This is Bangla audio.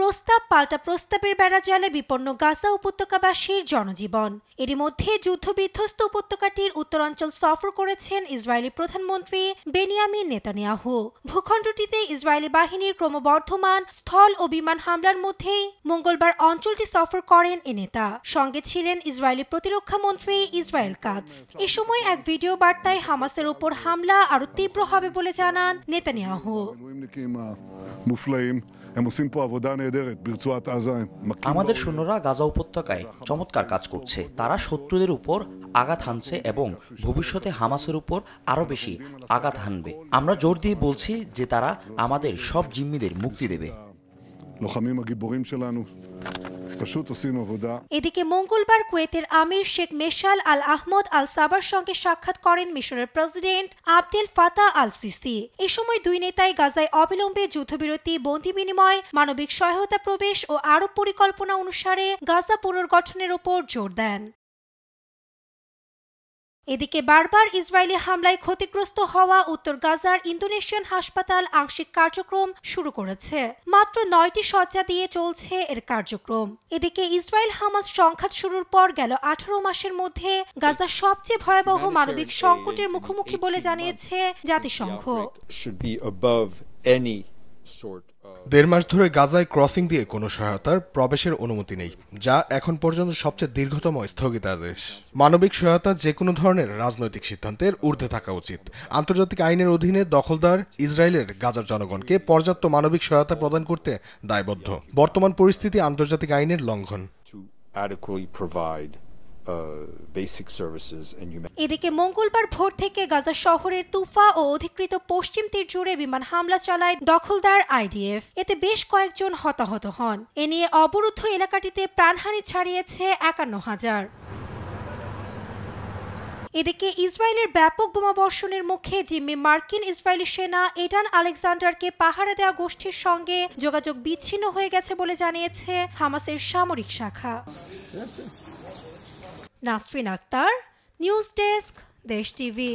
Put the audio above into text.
প্রস্তাব পাল্টা প্রস্তাবের বেড়াজালে বিপন্ন গাজা উপত্যকাবাসীর জনজীবন। এরই মধ্যে যুদ্ধবিধ্বস্ত উপত্যকাটির উত্তরাঞ্চল সফর করেছেন ইসরায়েলি প্রধানমন্ত্রী বেনিয়ামিন নেতানিয়াহু। ভূখণ্ডটিতে ইসরায়েলি বাহিনীর ক্রমবর্ধমান স্থল ও বিমান হামলার মধ্যেই মঙ্গলবার অঞ্চলটি সফর করেন এ নেতা। সঙ্গে ছিলেন ইসরায়েলি প্রতিরক্ষা মন্ত্রী ইসরায়েল কাটজ। এ সময় এক ভিডিও বার্তায় হামাসের উপর হামলা আরো তীব্র হবে বলে জানান নেতানিয়াহু। আমাদের সৈন্যরা গাজা উপত্যকায় চমৎকার কাজ করছে। তারা শত্রুদের উপর আঘাত হানছে এবং ভবিষ্যতে হামাসের উপর আরো বেশি আঘাত হানবে। আমরা জোর দিয়ে বলছি যে তারা আমাদের সব জিম্মিদের মুক্তি দেবে। এদিকে মঙ্গলবার কুয়েতের আমির শেখ মেশাল আল আহমদ আল সাবার সঙ্গে সাক্ষাৎ করেন মিশরের president Abdel Fattah al Sisi. এ সময় দুই নেতাই গাজায় অবিলম্বে যুদ্ধবিরতি, বন্দী বিনিময়, মানবিক সহায়তা প্রবেশ ও আরব পরিকল্পনা অনুসারে গাজা পুনর্গঠনের উপর জোর দেন। এদিকে বারবার ইসরায়েলি হামলায় ক্ষতিগ্রস্ত হওয়া উত্তর গাজার ইন্দোনেশিয়ান হাসপাতাল আংশিক কার্যক্রম শুরু করেছে। মাত্র 9টি শয্যা দিয়ে চলছে এর কার্যক্রম। এদিকে ইসরায়েল হামাস সংঘাত শুরুর পর গেল 18 মাসের মধ্যে গাজা সবচেয়ে ভয়াবহ মানবিক সংকটের মুখোমুখি বলে জানিয়েছে জাতিসংঘ। 1.5 মাস ধরে গাজায় ক্রসিং দিয়ে কোনো সহায়তার প্রবেশের অনুমতি নেই, যা এখন পর্যন্ত সবচেয়ে দীর্ঘতম স্থগিতাদেশ। মানবিক সহায়তা যে কোনো ধরনের রাজনৈতিক সিদ্ধান্তের ঊর্ধ্বে থাকা উচিত। আন্তর্জাতিক আইনের অধীনে দখলদার ইসরায়েলের গাজার জনগণকে পর্যাপ্ত মানবিক সহায়তা প্রদান করতে দায়বদ্ধ। বর্তমান পরিস্থিতি আন্তর্জাতিক আইনের লঙ্ঘন। এদিকে মঙ্গলবার ভোর থেকে গাজা শহরের তুফা ও অধিকৃত পশ্চিম তীর জুড়ে বিমান হামলা চালায় দখলদার আইডিএফ। এতে বেশ কয়েকজন হতাহত হন। এ নিয়ে অবরুদ্ধ এলাকাটিতে প্রাণহানি ছাড়িয়েছে 51,000। এদিকে ইসরায়েলের ব্যাপক বোমাবর্ষণের মুখে জিম্মি মার্কিন ইসরায়েলি সেনা এডান আলেকজান্ডারকে পাহারা দেওয়া গোষ্ঠীর সঙ্গে যোগাযোগ বিচ্ছিন্ন হয়ে গেছে বলে জানিয়েছে হামাসের সামরিক শাখা। নাসরিন আক্তার, নিউজ ডেস্ক, দেশ টিভি।